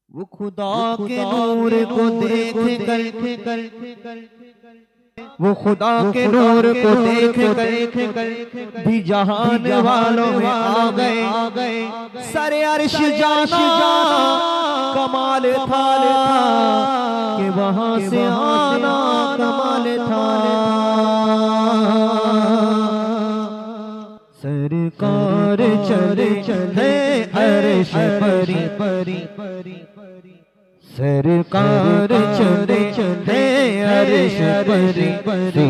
वो खुदा के नूर को देख कर, वो खुदा के नूर को देख कर भी जहान वालों में आ गए। सरे अर्श जाना कमाल था कि वहां से आना कमाल था। सरकार चले चले अर्श परी, सरकार चले चले अर्श परी,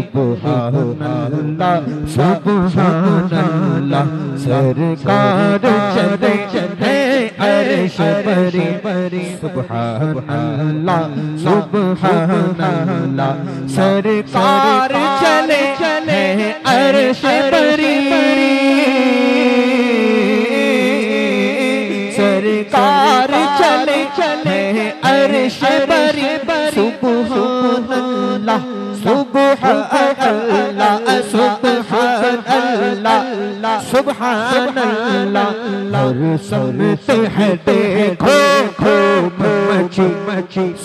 सुब्हानल्लाह सुब्हानल्लाह। सरकार चले चले अर्श परी, सुब्हानल्लाह सुब्हानल्लाह। सरकार चले चले अर्श परी, सरकार चले चले अर्श परी, सुब्हानल्लाह सुब्हानल्लाह सुब्हानल्लाह सुब्हानल्लाह। हर समत है देखो खूब मची,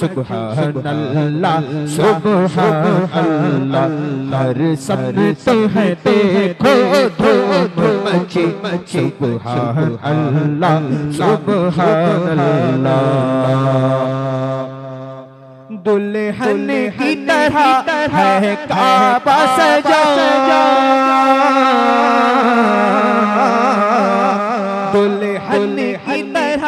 सुब्हानल्लाह सुब्हानल्लाह। हर समत है देखो धूम मची, सुब्हानल्लाह सुब्हानल्लाह। दुल्हन की तरह है काबा सजा, दुल्हन की तरह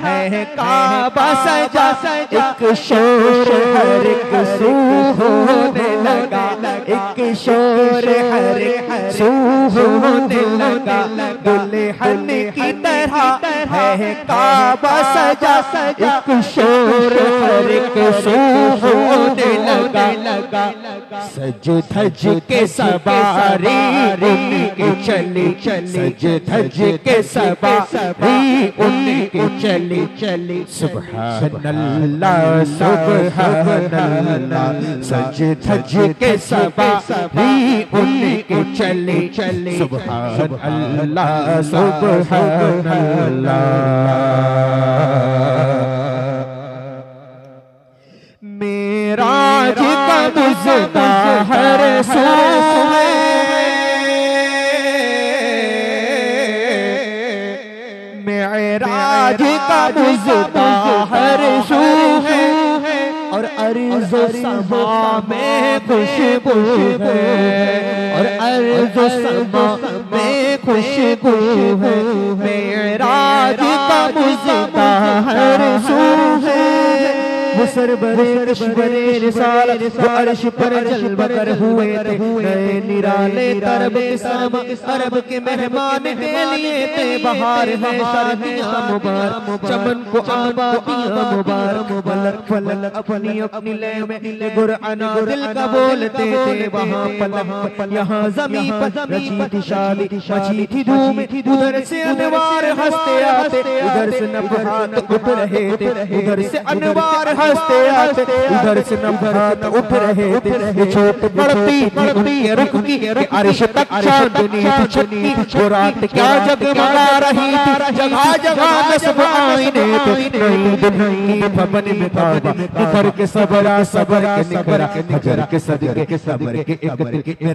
है काबा सजा। एक शोर हर एक सू होने लगा, एक शोर हर एक सू होने लगा। दुल्हन की तरह है काबा सजा, एक शोर हर एक सू होने लगा। सज धज के सवारी उनकी चली, सज धज के सवारी उनकी चली। सुब्हानल्लाह सुब्हानल्लाह। सज धज के सवारी उनकी चली, सुब्हानल्लाह सुब्हानल्लाह। मेराज का मुज़्दा हर सू है, मेराज का मुज़्दा हर सू है। और अर्ज़ समा में खुशबू है, और अर्ज़ समा में खुशबू है। मेराज का मुज़्दा हर सू है। वो सरबरे कश्बरे रिसालत वो अर्श पर जलवा कर हुए थे। नए निराले तरब के सरमा अरब के मेहमान के लिए थे। बहार है शादियां मुबारक, चमन को आबादियां मुबारक। फलक फलक अपनी अपनी लय में गुरआना दिल का बोलते थे। वहाँ पलक यहाँ ज़मीं पर रची थी शादी, मची थी धूम। उधर से अनवार हंसते आते, उधर से नफ़हात उठ रहे थे। उधर से अनवार हंसते आते, उधर से नफ़हात उठ रहे थे। ये चोट पड़ती उनके रुख की कि अर्श तक चांदनी थी छुपी। वो रात क्या जगमगा रही थी, जगह जगह नस्ब आईने थे। नई दुल्हन की भवन में काबा, निखर के सबरा सबरा के निखरा। हजर के सदके के सबर के एक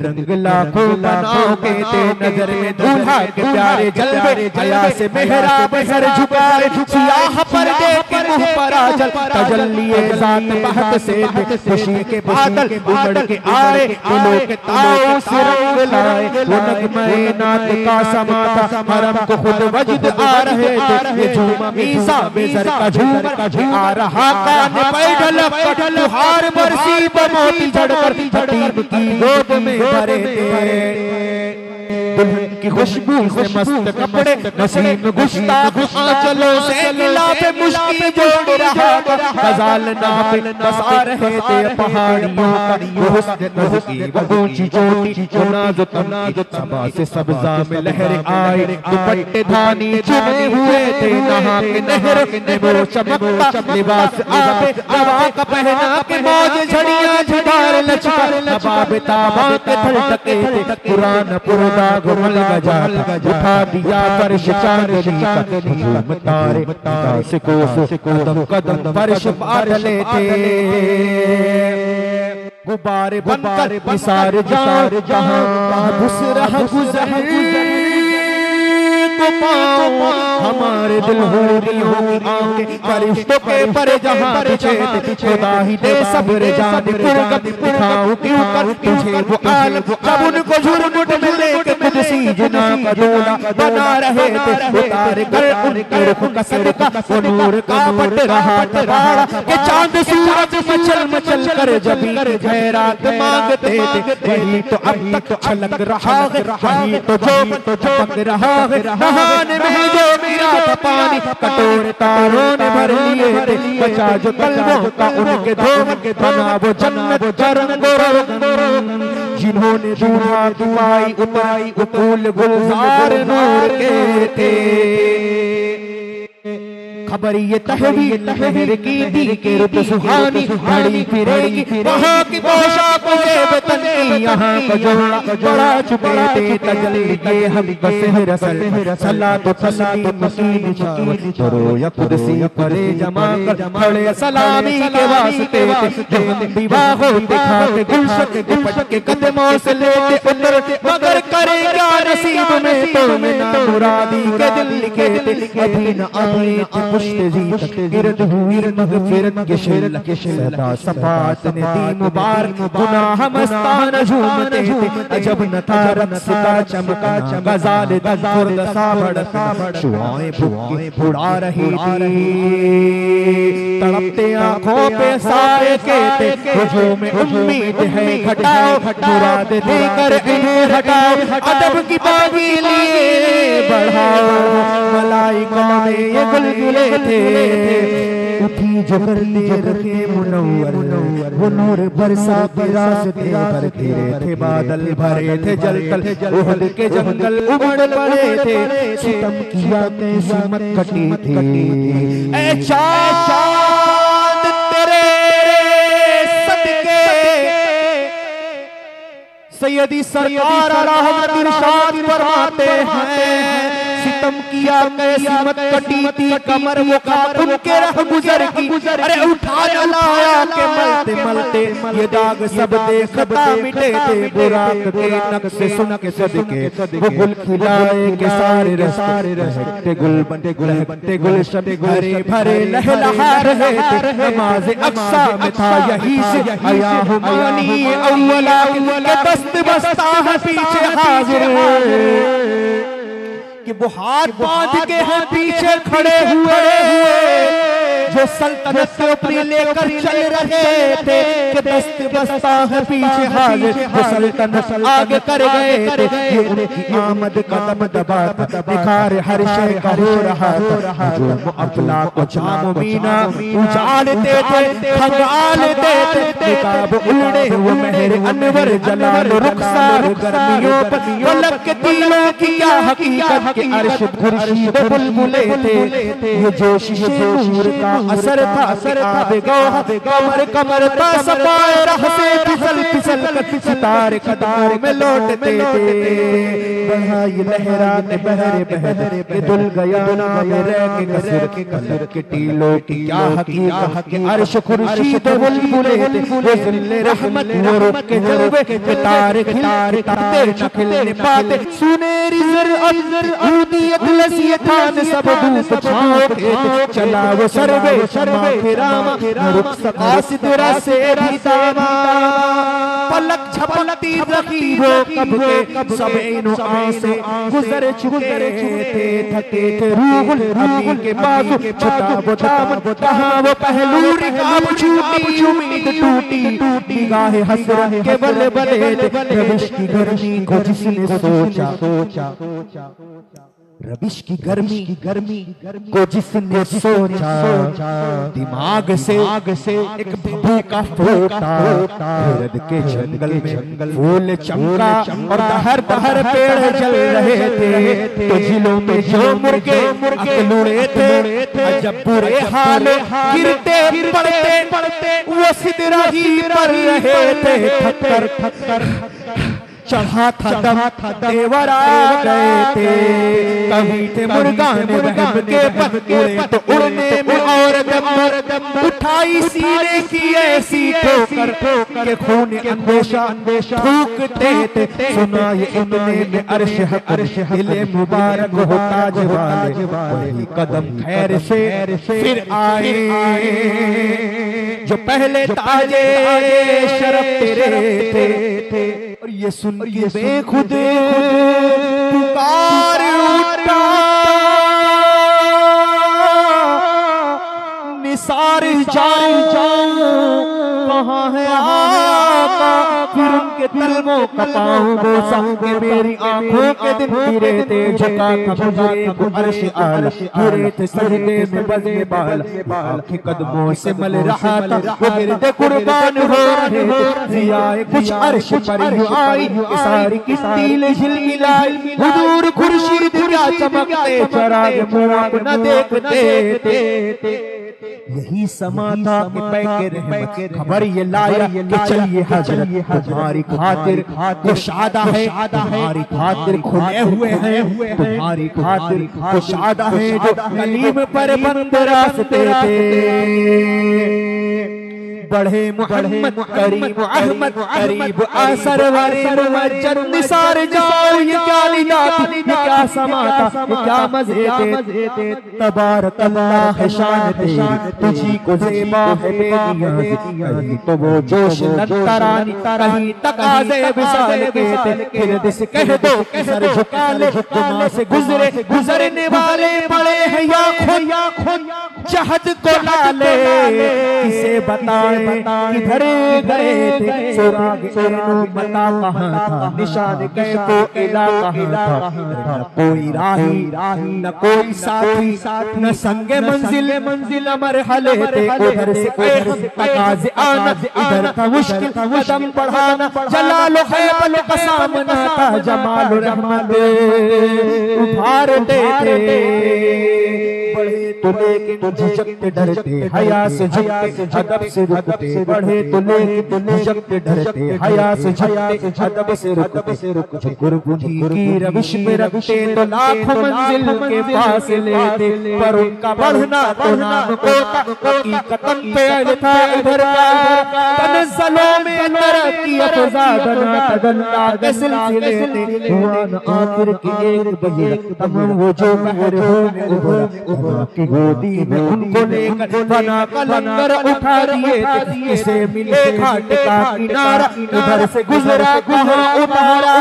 रंग लाखों बनाओगे थे। नजर में दूल्हा के प्यारे जलवे, हया से मेहराब सर झुकाए। सियाह पर्दे के मुंह पर आजल तजल्लिए ज़ात बहत से थे। खुशी के बादल उमड़ के आए, दिलों के तारों से रंग लाए। वो नगमे नात का समा था, हरम को खुद वजद आ रहे थे। ये झूमा मीसा बेसर का झूम आ रहा कान पे ढलक तुहार बरसी बमोती झड़कर खतीब की गोद में भरे थे। दुल्हन की खुशबू से मस्त कपड़े, नसीम गुस्ताख आंचलों से गिलाफे मुश्किल जोड़ रहा। गजाल नापे बसा रहे थे पहाड़ियों का। वो हुस्न नज़की वो ऊंची चोटी, वो नाज़ तनाज़ सबा से सब्ज़ा में लहर आए। दुपट्टे धानी चुने हुए थे, नहा के नहर में वो चमकता लिबास आबे नवा का पहना के मौज झड़ियां झड़ार लचका। नवाब ताबा के धड़के थे, कुरान पुरदा गुमला हलगा जाता उठा दिया फर्श चांदनी का हुजूम तारे से कोस कदम कदम फर्श बादले थे गुब्बारे बनकर निसार जहां घुस रहा गुजर को पाओ हमारे दिल हो रही हो आंखें फरिश्तों के पर जहां पीछे खुदा ही दे सब्र जान कुर्बत दिखाऊं क्यों कर तुझे वो आलम जब उनको झुरमुट में लेके कुदसी जना का दूल्हा बना रहे थे उतार कर उनके रुख का सदका वो नूर का पट रहा था कि चांद सूरज मचल मचल कर जबी खैरात मांगते थे वही तो अब तक छलक रहा है वही तो जो चमक रहा है नहाने में जो गिरा था पानी कटोरे तारों ने भर लिए थे बचा जो कल्बों का उनके धोम के बना वो जन्नत रंग जिन्होंने दूल्हा दुआई उताई उकुल गुलजार नूर के थे खबर ये तहवीर लहर की दी के रुत सुहानी घड़ी फिरेगी वहाँ की पोशाक बेतन की यहाँ का जोड़ा बड़ा चुके थे तजली ये हम बसे रसल सला तो तस्लीम मकीन शान करो या कुर्सी परे जमा कर खड़े सलामी के वास्ते जो हम विवाह होते खाते गुलशन दुपट के कदमों से लेते उतरते मगर करे क्या नसीब में तो मैं ना मुरादी के दिल लिखे थे अभी न आए गिरद हुई मगफिरत के शिल सदा सफात ने दी मुबारक गुनाह मस्तान झूमते थे अजब न था रक्स का चमका गजाल खुर्द सा बड़का शुआएं भुक्की उड़ा रही थी तड़पते आंखों पे साए के थे खुशो में उम्मीद है घटाओ मुराद देकर इन्हें हटाओ अदब की बागी लिए बढ़ाओ मलाइका में ये गुलगुले थे उठी जो करने रखे मुनव्वर वो नूर बरसा के रास्ते भर तेरे थे बादल भरे थे जलतल उहद के जंगल उमड़ पड़े थे सितम किया कैसी मत कटी थी ऐ चांद तेरे सदके सैयदी सरकार रहमत इरशाद फरमाते हैं सितम किया कैसी मत कटी थी कमर वो खातून के रह गुजर की अरे उठा लाया के मलते मलते ये दाग सब देखता मिटे थे बुराक के नक्शे सुन के सदके वो गुल खिलाए के सारे रहते गुल बनते गुलशन हरे भरे लहलहा रहे थे नमाज अक्सा में था यही से आया हूँ मानी अव्वला के दस्त बस्ता है पीछे हाजिर कि वो हाथ बांध के हैं पीछे खड़े हुए जो सल्तनत को अपनी लेकर चल रहे थे कि दस्त बस्ता है पीछे हाजिर वो सल्तनत आगे कर गए थे ये उनकी आमद कदम दबाता निखार हर शय का हो रहा था जो अफला को जाम मीना उजालते थे खंगालते थे निकाब उड़े वो मेहर अनवर जलाल रुखसार गर्मियों पर फलक के तीलों की क्या हकीकत के अर्श खुर्शीद बुलबुले थे ये जोश नूर का असर था आबे गौह कमर कमर था सफाए राह से फिसल फिसल कर सितारे कदार में लौटते थे बहाई लहराते बहरे बहरे दुल गया नाम रह के कसर के टीलों की क्या हकीकत के अर्श खुर्शीद बुलबुले थे वो ज़िल्ले रहमत वो रुख के जलवे के तारे खिलारे ताते न खिलने पाते सुनेरी ज़र अज़र ऊदियत लसियतान सब धूप छाँव के चला वो सर्वे शर्मा फिरामा रुख आसिद रसे भी दामा पलक झपकती रखी वो कब के सब इनो आसे गुजर चुके थे थके थे रूहुल अमी के बाजू छुटा वो दामन कहाँ वो पहलू रिकाब छूटी उम्मीद टूटी निगाहे हसरत के बले बले रबिश की गर्मी को जिसने सोचा रबिश की गर्मी को जिसने सोचा दिमाग से एक भभू का फोटा हिरद के जंगल में फूल चमका और दहर दहर पेड़ जल रहे थे तो जिलों में जो मुर्गे अकलुड़े थे जब बुरे हाल गिरते पड़ते वो सिदरा ही पर रहे थे थक्कर चढ़ा था दम देवर आ गए थे, कभी थे मुर्गा ने बहम के पत्ते तो उड़ने में और दम उठाई सीने की ऐसी ठोकर के खून अंदेशा थूकते थे। सुना ये इतने में अर्श दिले मुबारक हो ताज वाले, वही कदम खैर से फिर आए जो पहले ताजे शरफ तेरे थे। और ये सुन के बेखुद पुकार उठा निसार जाऊं कहाँ है आका, फिर उनके तलवों का पाऊं बोसा के मेरी आंखों के दिन गिरे थे, झुका था मुझे को अर्श आला, गिरे थे सजदे में बज़े बाल, आंखें कदमों से मल रहा था वो गिरदे कुर्बान हो रहे थे। जियाए कुछ अर्श पर आई सारी की तिल झिलमिलाई, हुजूर खुर्शीद क्या चमकते चराग मुआब न देखते थे। यही समा था कि पैके रहमत खबर ये लाया कि चलिए हजरत तुम्हारी खातिर कुशादा है, तुम्हारी खातिर खुले हुए हैं, तुम्हारी खातिर कुशादा है जो कलीम पर बंद रास्ते थे। बढ़े मोहम्मद करीम अहमद करीब असर वाले मुमज्जद निसार जाओ, ये क्या निजात ये क्या समाता ये क्या मजे थे। तबारक अल्लाह शान तेरी तुझी को ज़ेबा है बेनियाज़, कहीं तो वो जोश नतरानी कहीं तकाज़े विसाल के थे। फिर दिस कह दो कि सर झुका ले गुमा से गुजरने वाले पड़े हैं या खुद जहद को लाले, किसे बताए किधर गए थे सुराग इनो मता कहाँ था, निशान कैफो इला कहाँ था, न कोई राही न कोई साथी न संगे मंजिल मरहले थे। उधर से तकाज़े आना इधर था मुश्किल कदम बढ़ाना, जलालो खैबल का सामना था जमाल रहमत उभारते थे। बढ़े तो लेकिन झिझकते डरते हया से झुकते अदब से रुकते, बढ़े तो लेकिन झिझकते डरते हया से झुकते अदब से रुकते, गुरबुनी की रविश में रखते तो लाखों मंजिल के पास लेते, पर उनका बढ़ना तो नाम होता हकीकतन पे था इधर का तनज़्ज़ुलों में तरक्की अफ़ज़ा बना तदल्ला के सिलसिले थे। हुआ न आखिर की एक बहिर तमाम वो जो बहर होने उभरा की गोदी में उनको लेकर बना का लंगर उठा दिए थे। इसे मिले घाट का किनारा उधर से गुजरा कहाँ उतारा,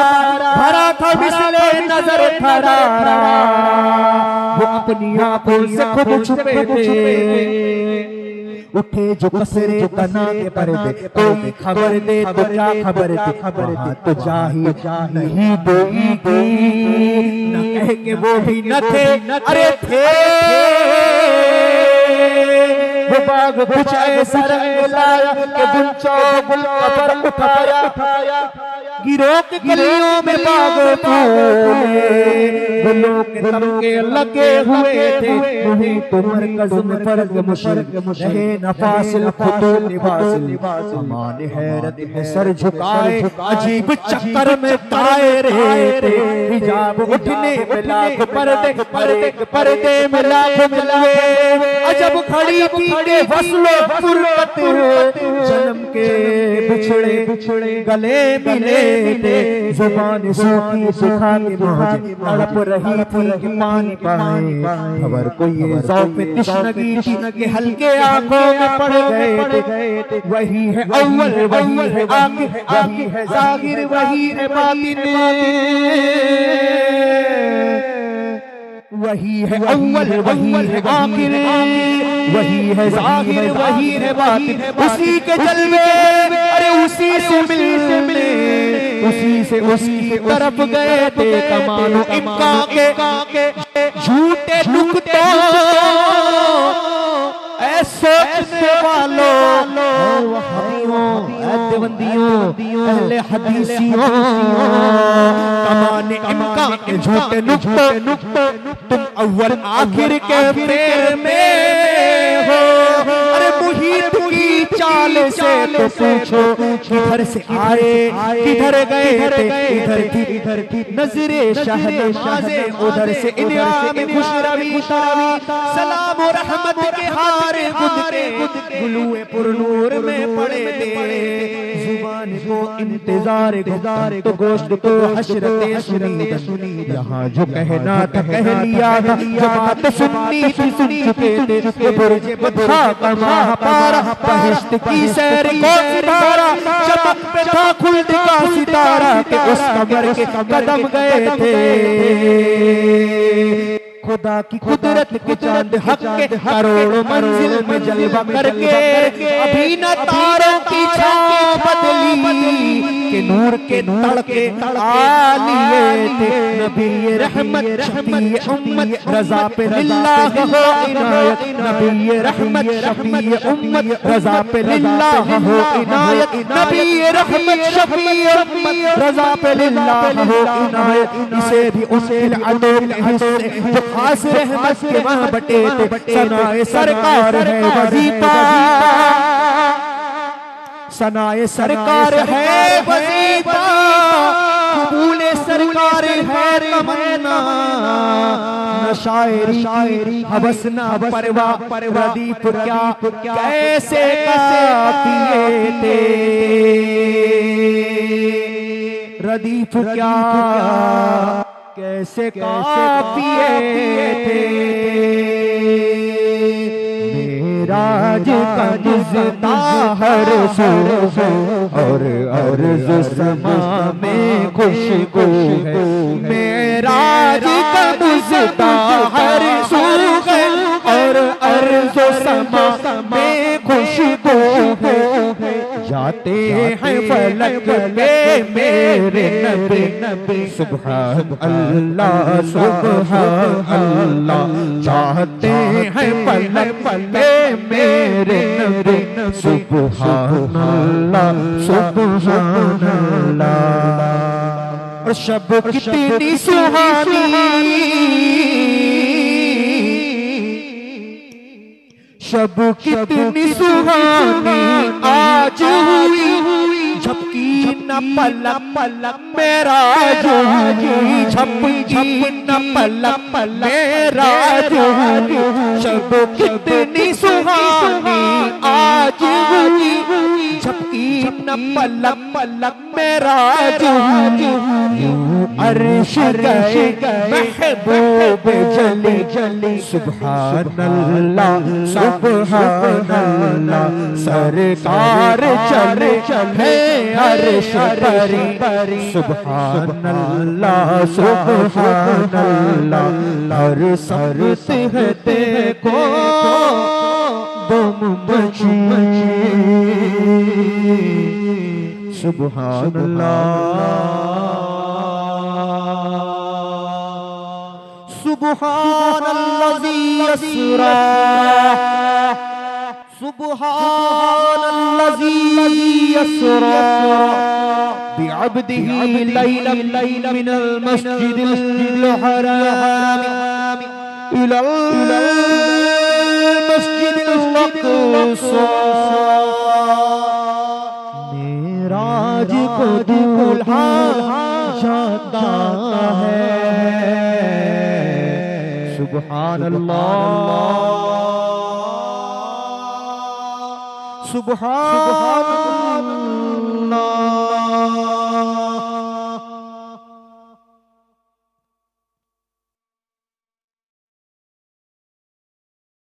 भरा था बिस्ले नजर थरारा, वो अपनी आंखों से खुद छुपे थे। उठे जो कसरे तना के पर्दे, कोई खबर दे तो क्या खबर दे, तो जाही नहीं देगी न कह के वो भी न थे, अरे थे वो बाग कुछ ऐसा रंग लाया कि गुंचो गुल पर उठाया, गिरोह के गलियों में बाग फूले, गुलों के तमके लगे हुए थे। वही तो मरकज़ में फर्क मुशरिक रहे न फासिल खुतूत वासिल, समान हैरत में सर झुकाए अजीब चक्कर में दायरे थे। हिजाब उठने में लाख पर्दे में लाख मिलाए, अजब खड़ी थी के फसलो फुरकत, जन्म के बिछड़े गले मिले थे। जुबान सूखी सुखा के मौज तड़प रही थी कि पानी पाए, खबर को ये ज़ौक़ तिश्नगी थी कि हल्के आंखों में पड़ गए थे। वही है अव्वल वही है आखिर, वही है ज़ाहिर वही है बातिन, वही है अव्वल वही है आखिर, वही है ज़ाहिर वही है बातिन। उसी के जलवे अरे उसी से मिलने उसी से उसकी तरफ गए थे। कमानो इनका के झूठे नुक्ते सोचने वालों देवबंदियों अहले हदीसियों, कमाने इनका के झूठे नुक्ते तुम अव्वल आखिर के फेर में हो। अरे मुहीत की चाल चाल से तो पूछो किधर से आए किधर गए थे, इधर थी नजरे शहनवाज़े, उधर से इनाम खुशरवी सलाम और रहमत के हार गुद के गुलूए पुरनूर में पड़े थे। जुबान को इंतजार तो गोश्त को हशरते सुनी, यहाँ जो कहना था कह लिया था, जो बात सुननी थी सुन चुके थे। बुर्ज बधा का महापारा, बहिश्त की सैर को सितारा, चमक पे था खुल्द का सितारा के उस कमर के कदम गए थे। खुदा की कुदरत के चांद हक के करोड़ों मंजिल में जलवा करके अभी न तारों की छाँव बदली के नूर के तड़के आ लिए थे। नबी रहमत शफी उम्मत रज़ा पे लिल्लाह हो इनायत, नबी रहमत शफी उम्मत रज़ा पे लिल्लाह हो इनायत, नबी रहमत शफी उम्मत रज़ा पे लिल्लाह हो इनायत। इसे भी उसके अदोल हिस्से जो खास रहमत के वहाँ बटे थे। सनाए सरकार है वजीफा, सनाए सरकार है वजीफा, कबूले सरकार है तमन्ना, न शायरी हवस न परवा, रदीफ क्या कैसे काफिए थे, रदीफ क्या कैसे काफिए थे। मेराज का जुज़ता हर सू और अर्ज़ समा में खुशबू है, मेराज का जुज़ता हर सू और अर्ज़ समा में खुशबू है। जाते हैं फलक पे मेरे नबी, सुभान अल्लाह सुभान अल्लाह। जाते हैं फलक पे मेरे नबी, सुभान अल्लाह सुभान अल्लाह। और शब कितनी सुहानी, शब कितनी सुहानी आज हुई, झपकी न पलक मेरा जो हुई, झपकी न पलक मेरा जो हुई। शब कितनी सुहानी आज हुई, झपकी न पलक मेरा जो हुई। अर्श गए महबूब जली, सुभान अल्लाह सुभान अल्लाह। सरकार चले है अर्श परी, सुभान अल्लाह सुभान अल्लाह। हर सरत है देखो दम बची, सुभान अल्लाह सुभान अल्लज़ी अस्रा, सुभान अल्लज़ी अस्रा बिअब्दिही लैलन मिनल मस्जिदिल हराम इलल मस्जिदिल अक़सा। मेराज को दूल्हा जाता है, सुभान अल्लाह सुभान अल्लाह।